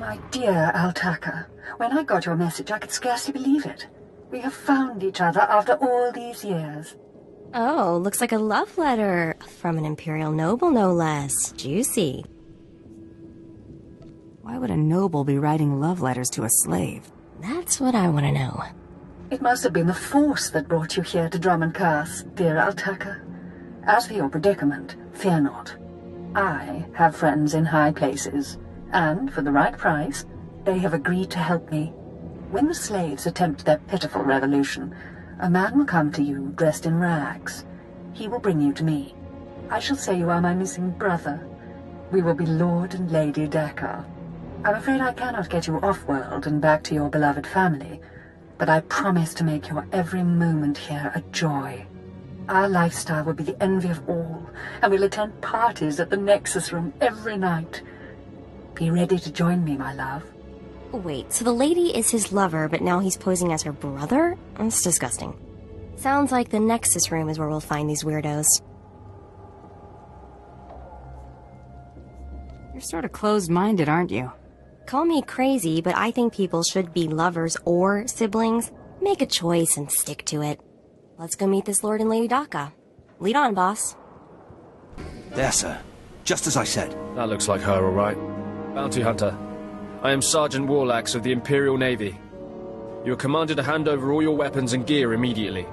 My dear Altaka, when I got your message, I could scarcely believe it. We have found each other after all these years. Oh, looks like a love letter. From an Imperial noble, no less. Juicy. Why would a noble be writing love letters to a slave? That's what I want to know. It must have been the Force that brought you here to Drummond Curse, dear Altaka. As for your predicament, fear not. I have friends in high places, and for the right price, they have agreed to help me. When the slaves attempt their pitiful revolution, a man will come to you dressed in rags. He will bring you to me. I shall say you are my missing brother. We will be Lord and Lady Dakar. I'm afraid I cannot get you off-world and back to your beloved family, but I promise to make your every moment here a joy. Our lifestyle will be the envy of all, and we'll attend parties at the Nexus Room every night. Be ready to join me, my love. Wait, so the lady is his lover, but now he's posing as her brother? That's disgusting. Sounds like the Nexus Room is where we'll find these weirdos. You're sort of closed-minded, aren't you? Call me crazy, but I think people should be lovers or siblings. Make a choice and stick to it. Let's go meet this Lord and Lady Daka. Lead on, boss. There, sir. Just as I said. That looks like her, all right. Bounty Hunter. I am Sergeant Warlax of the Imperial Navy. You are commanded to hand over all your weapons and gear immediately.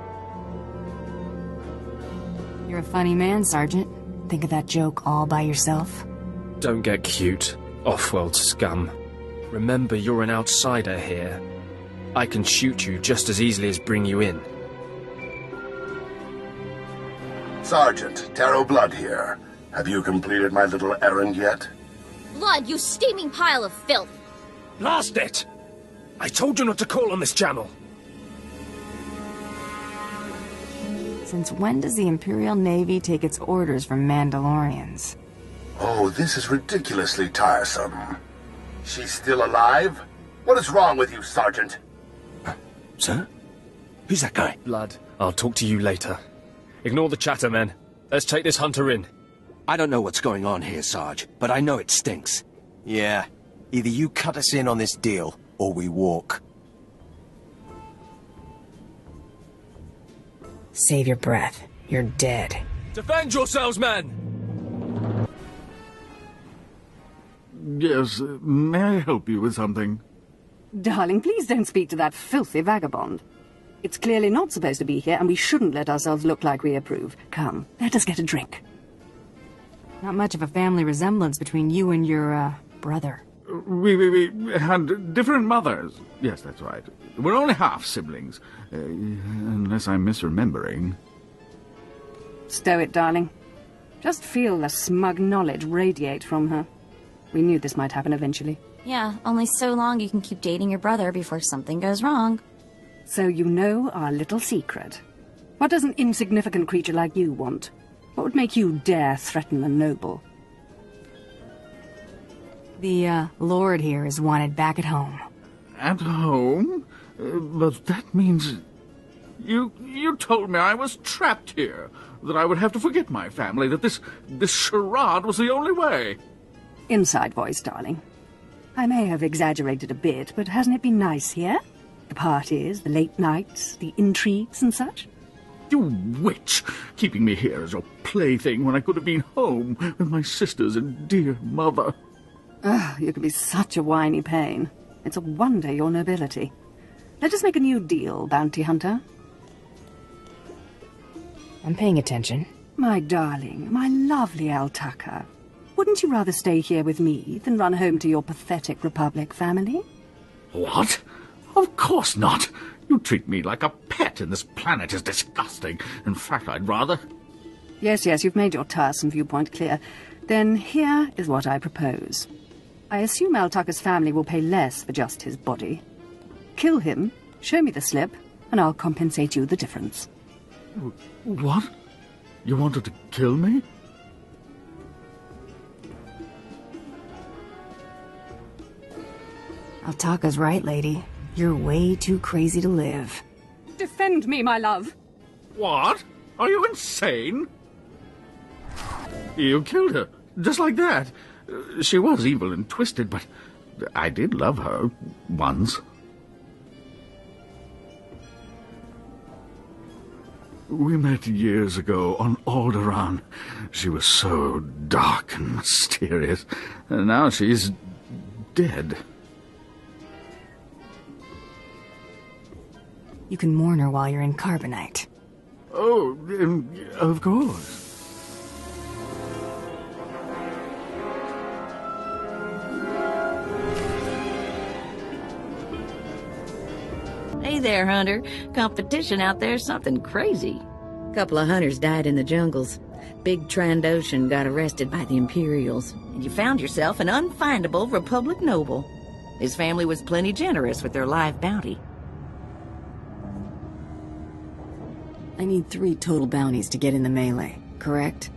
You're a funny man, Sergeant. Think of that joke all by yourself? Don't get cute, off-world scum. Remember, you're an outsider here. I can shoot you just as easily as bring you in. Sergeant, Taro Blood here. Have you completed my little errand yet? Blood, you steaming pile of filth! Blast it! I told you not to call on this channel! Since when does the Imperial Navy take its orders from Mandalorians? Oh, this is ridiculously tiresome. She's still alive? What is wrong with you, Sergeant? Sir? Who's that guy? Blood, I'll talk to you later. Ignore the chatter, men. Let's take this hunter in. I don't know what's going on here, Sarge, but I know it stinks. Yeah, either you cut us in on this deal, or we walk. Save your breath. You're dead. Defend yourselves, men! Yes, may I help you with something? Darling, please don't speak to that filthy vagabond. It's clearly not supposed to be here, and we shouldn't let ourselves look like we approve. Come, let us get a drink. Not much of a family resemblance between you and your, brother. We had different mothers. Yes, that's right. We're only half-siblings, unless I'm misremembering. Stow it, darling. Just feel the smug knowledge radiate from her. We knew this might happen eventually. Yeah, only so long you can keep dating your brother before something goes wrong. So you know our little secret. What does an insignificant creature like you want? What would make you dare threaten a noble? The, Lord here is wanted back at home. At home? But that means... You told me I was trapped here, that I would have to forget my family, that this charade was the only way. Inside voice, darling. I may have exaggerated a bit, but hasn't it been nice here? The parties, the late nights, the intrigues and such? You witch! Keeping me here as your plaything when I could have been home with my sisters and dear mother. Oh, you can be such a whiny pain. It's a wonder your nobility. Let us make a new deal, Bounty Hunter. I'm paying attention. My darling, my lovely Altaka. Wouldn't you rather stay here with me than run home to your pathetic Republic family? What? Of course not. You treat me like a pet, and this planet is disgusting. In fact, I'd rather... Yes, you've made your tiresome viewpoint clear. Then here is what I propose. I assume Altaka's family will pay less for just his body. Kill him, show me the slip, and I'll compensate you the difference. What? You wanted to kill me? Altaka's right, lady. You're way too crazy to live. Defend me, my love! What? Are you insane? You killed her, just like that. She was evil and twisted, but I did love her once. We met years ago on Alderaan. She was so dark and mysterious. And now she's dead. You can mourn her while you're in Carbonite. Oh, of course. Hey there, Hunter. Competition out there's something crazy. Couple of hunters died in the jungles. Big Trandoshan got arrested by the Imperials, and you found yourself an unfindable Republic noble. His family was plenty generous with their live bounty. I need 3 total bounties to get in the melee, correct?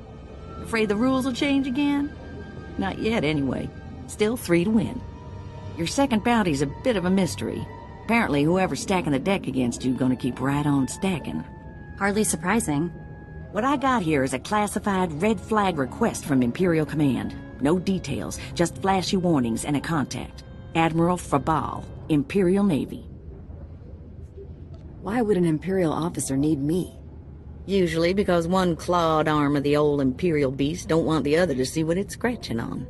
Afraid the rules will change again? Not yet, anyway. Still 3 to win. Your second bounty's a bit of a mystery. Apparently, whoever's stacking the deck against you gonna keep right on stacking. Hardly surprising. What I got here is a classified red flag request from Imperial Command. No details, just flashy warnings and a contact. Admiral Frivolity, Imperial Navy. Why would an Imperial officer need me? Usually because one clawed arm of the old Imperial beast don't want the other to see what it's scratching on.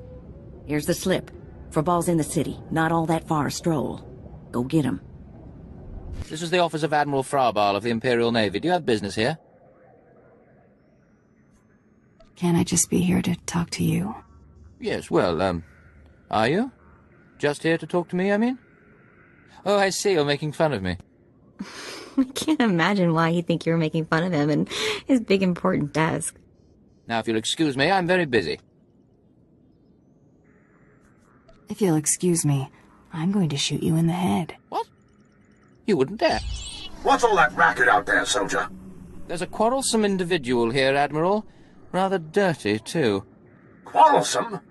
Here's the slip. Frivol's in the city, not all that far a stroll. Go get him. This is the office of Admiral Frivolity of the Imperial Navy. Do you have business here? Can't I just be here to talk to you? Yes, well, are you? Just here to talk to me, I mean? Oh, I see, you're making fun of me. I can't imagine why he'd think you were making fun of him and his big important desk. Now, if you'll excuse me, I'm very busy. If you'll excuse me, I'm going to shoot you in the head. What? You wouldn't dare. What's all that racket out there, soldier? There's a quarrelsome individual here, Admiral. Rather dirty, too. Quarrelsome?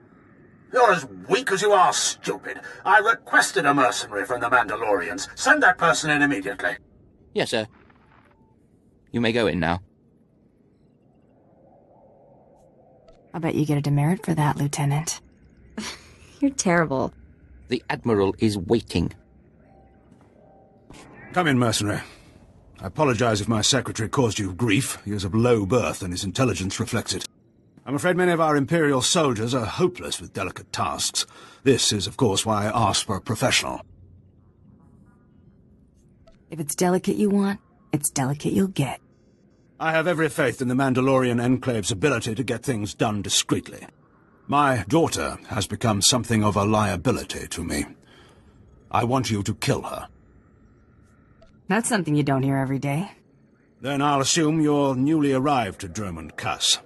You're as weak as you are stupid. I requested a mercenary from the Mandalorians. Send that person in immediately. Yes, sir. You may go in now. I bet you get a demerit for that, Lieutenant. You're terrible. The Admiral is waiting. Come in, mercenary. I apologize if my secretary caused you grief. He is of low birth, and his intelligence reflects it. I'm afraid many of our Imperial soldiers are hopeless with delicate tasks. This is, of course, why I asked for a professional. If it's delicate you want, it's delicate you'll get. I have every faith in the Mandalorian Enclave's ability to get things done discreetly. My daughter has become something of a liability to me. I want you to kill her. That's something you don't hear every day. Then I'll assume you're newly arrived to Dromund Kaas.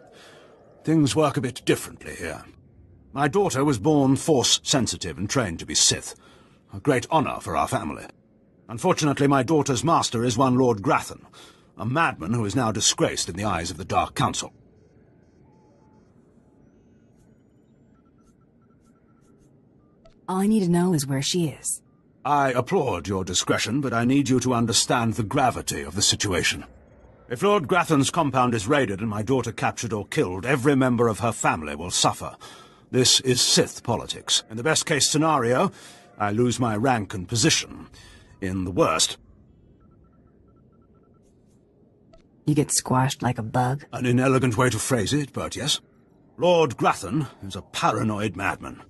Things work a bit differently here. My daughter was born Force-sensitive and trained to be Sith. A great honor for our family. Unfortunately, my daughter's master is one Lord Grantham, a madman who is now disgraced in the eyes of the Dark Council. All I need to know is where she is. I applaud your discretion, but I need you to understand the gravity of the situation. If Lord Gratham's compound is raided and my daughter captured or killed, every member of her family will suffer. This is Sith politics. In the best-case scenario, I lose my rank and position. In the worst... You get squashed like a bug? An inelegant way to phrase it, but yes. Lord Grantham is a paranoid madman.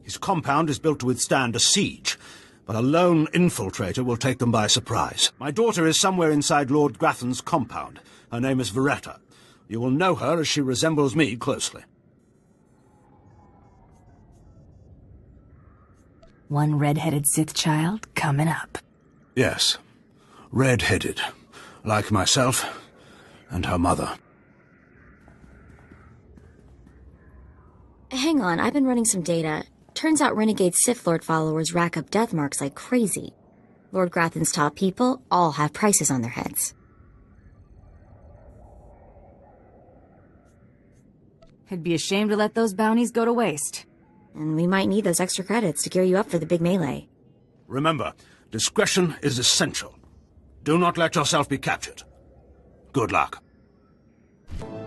His compound is built to withstand a siege, but a lone infiltrator will take them by surprise. My daughter is somewhere inside Lord Gratham's compound. Her name is Veretta. You will know her as she resembles me closely. One red-headed Sith child coming up. Yes, red-headed, like myself and her mother. Hang on, I've been running some data. Turns out renegade Sith Lord followers rack up death marks like crazy. Lord Gratham's top people all have prices on their heads. I'd be ashamed to let those bounties go to waste. And we might need those extra credits to gear you up for the big melee. Remember, discretion is essential. Do not let yourself be captured. Good luck.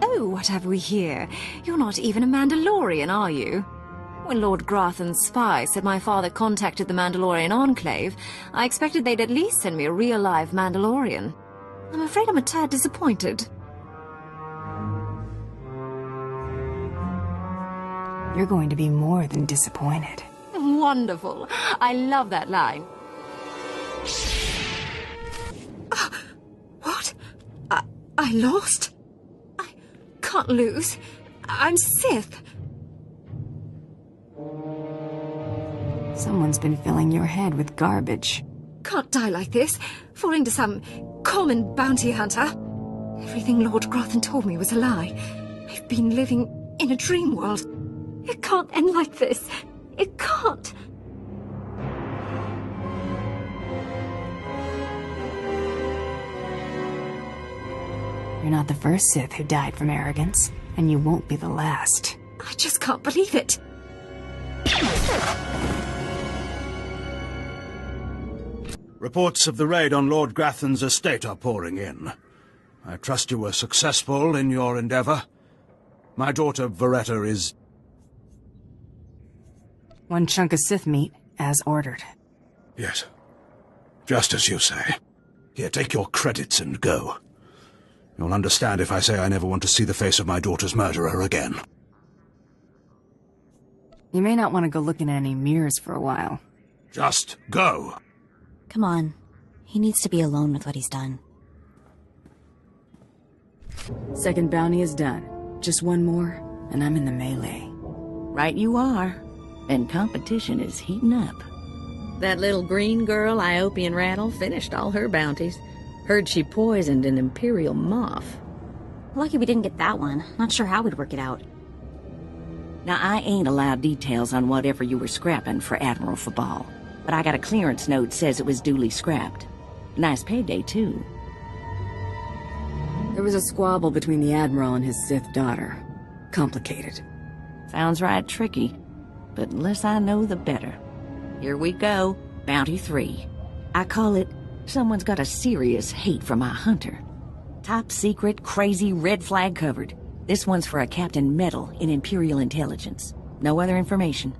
Oh, what have we here? You're not even a Mandalorian, are you? When Lord Grathan's spy said my father contacted the Mandalorian Enclave, I expected they'd at least send me a real-life Mandalorian. I'm afraid I'm a tad disappointed. You're going to be more than disappointed. Wonderful. I love that line. What? I lost? I can't lose. I'm Sith. Someone's been filling your head with garbage. Can't die like this, falling to some common bounty hunter. Everything Lord Grathan told me was a lie. I've been living in a dream world. It can't end like this. It can't. You're not the first Sith who died from arrogance, and you won't be the last. I just can't believe it. Reports of the raid on Lord Grathan's estate are pouring in. I trust you were successful in your endeavour. My daughter, Veretta, is... One chunk of Sith meat, as ordered. Yes. Just as you say. Here, take your credits and go. You'll understand if I say I never want to see the face of my daughter's murderer again. You may not want to go looking at any mirrors for a while. Just go. Come on. He needs to be alone with what he's done. Second bounty is done. Just one more, and I'm in the melee. Right you are. And competition is heating up. That little green girl, Iopian Rattle, finished all her bounties. Heard she poisoned an Imperial moth. Lucky we didn't get that one. Not sure how we'd work it out. Now, I ain't allowed details on whatever you were scrapping for Admiral Frivolity, but I got a clearance note says it was duly scrapped. Nice payday, too. There was a squabble between the Admiral and his Sith daughter. Complicated. Sounds right tricky, but the less I know, the better. Here we go, Bounty 3. I call it, Someone's Got a Serious Hate for My Hunter. Top secret, crazy, red flag covered. This one's for a Captain Metal in Imperial Intelligence. No other information.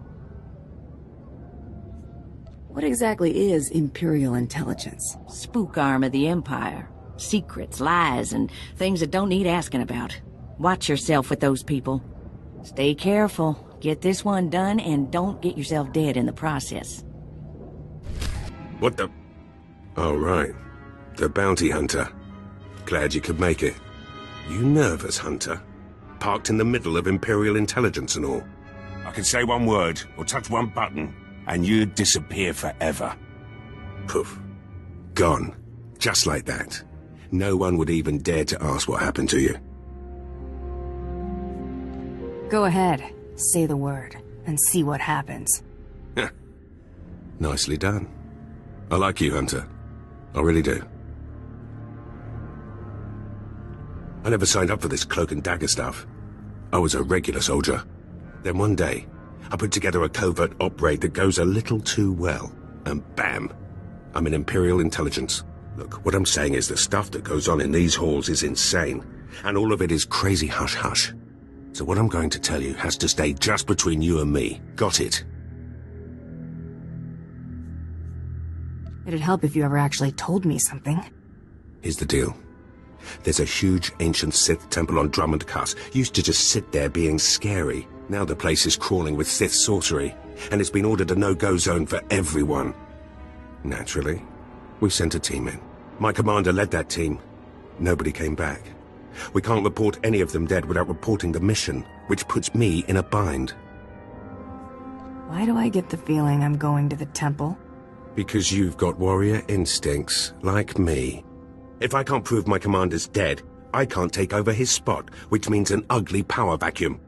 What exactly is Imperial Intelligence? Spook arm of the Empire. Secrets, lies, and things that don't need asking about. Watch yourself with those people. Stay careful. Get this one done, and don't get yourself dead in the process. What the... Oh, right. The bounty hunter. Glad you could make it. You nervous, Hunter? Parked in the middle of Imperial Intelligence and all. I can say one word, or touch one button, and you'd disappear forever. Poof. Gone. Just like that. No one would even dare to ask what happened to you. Go ahead. Say the word, and see what happens. Nicely done. I like you, Hunter. I really do. I never signed up for this cloak and dagger stuff. I was a regular soldier. Then one day, I put together a covert op raid that goes a little too well. And bam! I'm in Imperial Intelligence. Look, what I'm saying is the stuff that goes on in these halls is insane. And all of it is crazy hush-hush. So what I'm going to tell you has to stay just between you and me. Got it? It'd help if you ever actually told me something. Here's the deal. There's a huge ancient Sith temple on Drummond Cuss. Used to just sit there being scary. Now the place is crawling with Sith sorcery, and it's been ordered a no-go zone for everyone. Naturally, we sent a team in. My commander led that team. Nobody came back. We can't report any of them dead without reporting the mission, which puts me in a bind. Why do I get the feeling I'm going to the temple? Because you've got warrior instincts, like me. If I can't prove my commander's dead, I can't take over his spot, which means an ugly power vacuum.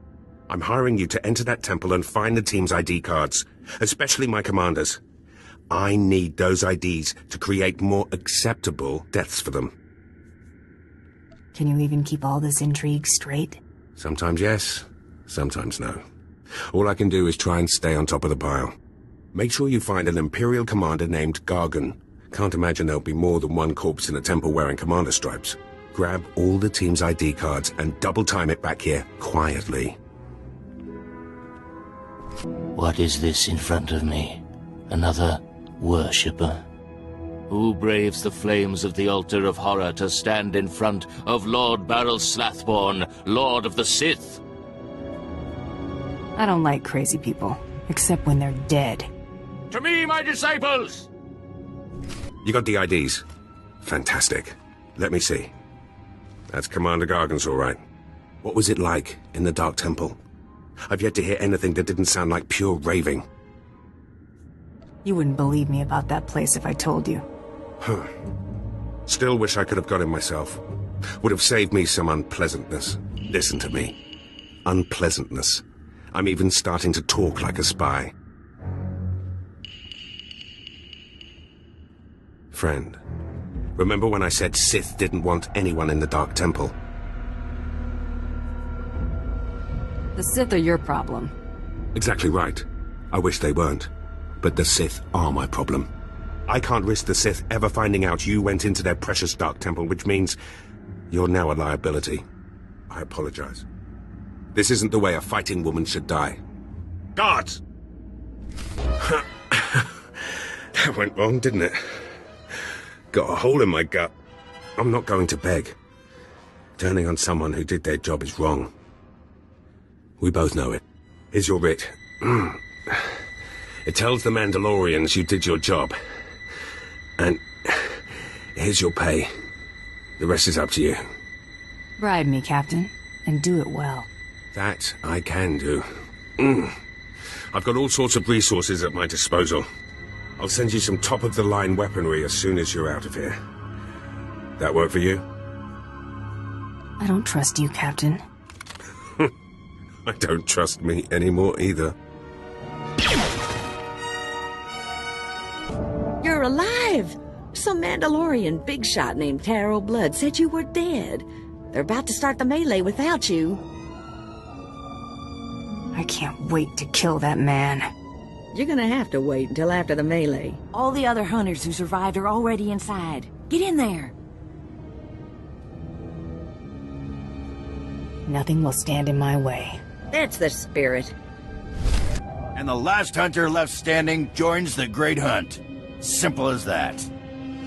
I'm hiring you to enter that temple and find the team's ID cards, especially my commander's. I need those IDs to create more acceptable deaths for them. Can you even keep all this intrigue straight? Sometimes yes, sometimes no. All I can do is try and stay on top of the pile. Make sure you find an Imperial commander named Gargan. Can't imagine there'll be more than one corpse in a temple wearing commander stripes. Grab all the team's ID cards and double time it back here, quietly. What is this in front of me? Another worshipper? Who braves the flames of the altar of horror to stand in front of Lord Baral Slathborn, Lord of the Sith? I don't like crazy people, except when they're dead. To me, my disciples! You got the IDs? Fantastic. Let me see. That's Commander Gargan's all right. What was it like in the Dark Temple? I've yet to hear anything that didn't sound like pure raving. You wouldn't believe me about that place if I told you. Huh. Still wish I could have got in myself. Would have saved me some unpleasantness. Listen to me. Unpleasantness. I'm even starting to talk like a spy. Friend, remember when I said Sith didn't want anyone in the Dark Temple? The Sith are your problem. Exactly right. I wish they weren't. But the Sith are my problem. I can't risk the Sith ever finding out you went into their precious Dark Temple, which means you're now a liability. I apologize. This isn't the way a fighting woman should die. Guards! That went wrong, didn't it? Got a hole in my gut. I'm not going to beg. Turning on someone who did their job is wrong. We both know it. Here's your writ. It tells the Mandalorians you did your job. And here's your pay. The rest is up to you. Bribe me, Captain, and do it well. That I can do. I've got all sorts of resources at my disposal. I'll send you some top-of-the-line weaponry as soon as you're out of here. That work for you? I don't trust you, Captain. I don't trust me anymore either. You're alive! Some Mandalorian big shot named Taro Blood said you were dead. They're about to start the melee without you. I can't wait to kill that man. You're gonna have to wait until after the melee. All the other hunters who survived are already inside. Get in there! Nothing will stand in my way. That's the spirit. And the last hunter left standing joins the Great Hunt. Simple as that.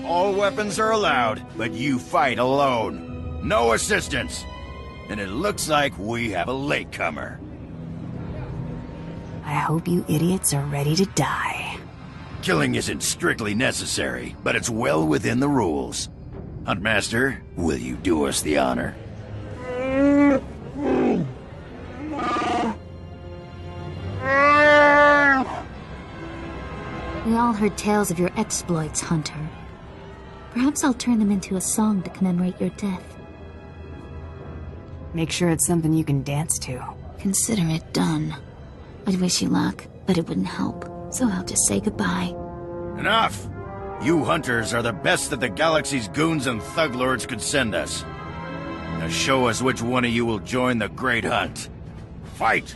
All weapons are allowed, but you fight alone. No assistance. And it looks like we have a latecomer. I hope you idiots are ready to die. Killing isn't strictly necessary, but it's well within the rules. Huntmaster, will you do us the honor? We all heard tales of your exploits, Hunter. Perhaps I'll turn them into a song to commemorate your death. Make sure it's something you can dance to. Consider it done. I'd wish you luck, but it wouldn't help, so I'll just say goodbye. Enough! You hunters are the best that the galaxy's goons and thug lords could send us. Now show us which one of you will join the Great Hunt. Fight!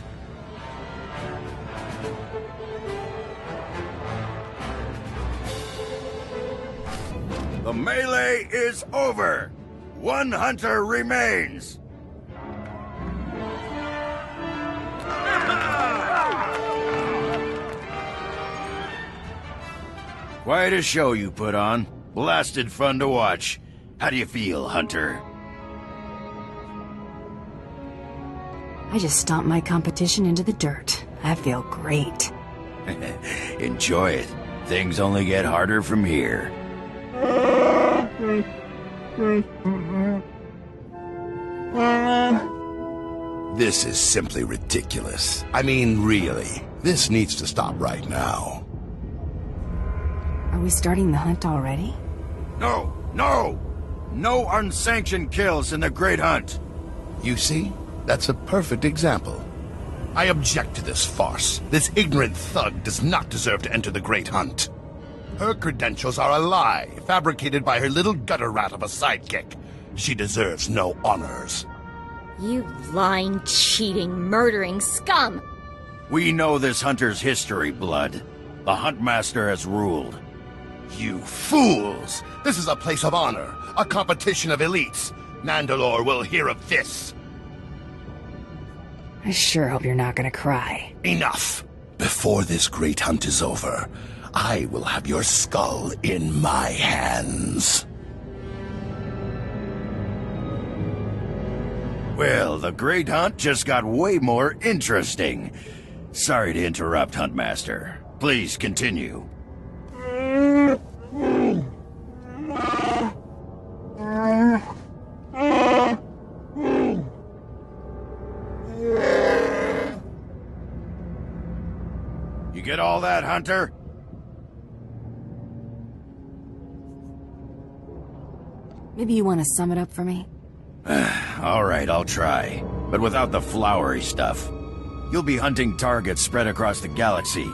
The melee is over! One hunter remains! Quite a show you put on. Blasted fun to watch. How do you feel, Hunter? I just stomped my competition into the dirt. I feel great. Enjoy it. Things only get harder from here. This is simply ridiculous. I mean, really. This needs to stop right now. Are we starting the hunt already? No! No! No unsanctioned kills in the Great Hunt! You see? That's a perfect example. I object to this farce. This ignorant thug does not deserve to enter the Great Hunt. Her credentials are a lie, fabricated by her little gutter rat of a sidekick. She deserves no honors. You lying, cheating, murdering scum! We know this hunter's history, Blood. The Huntmaster has ruled. You fools! This is a place of honor, a competition of elites. Mandalore will hear of this. I sure hope you're not gonna cry. Enough! before this great hunt is over, I will have your skull in my hands. Well, the Great Hunt just got way more interesting. Sorry to interrupt, Huntmaster. Please continue. You get all that, Hunter? Maybe you want to sum it up for me? All right, I'll try. But without the flowery stuff. You'll be hunting targets spread across the galaxy.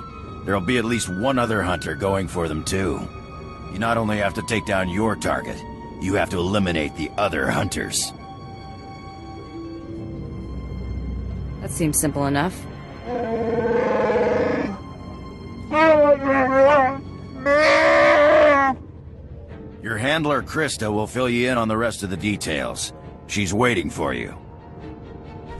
There'll be at least one other hunter going for them, too. You not only have to take down your target, you have to eliminate the other hunters. That seems simple enough. Your handler, Krista, will fill you in on the rest of the details. She's waiting for you.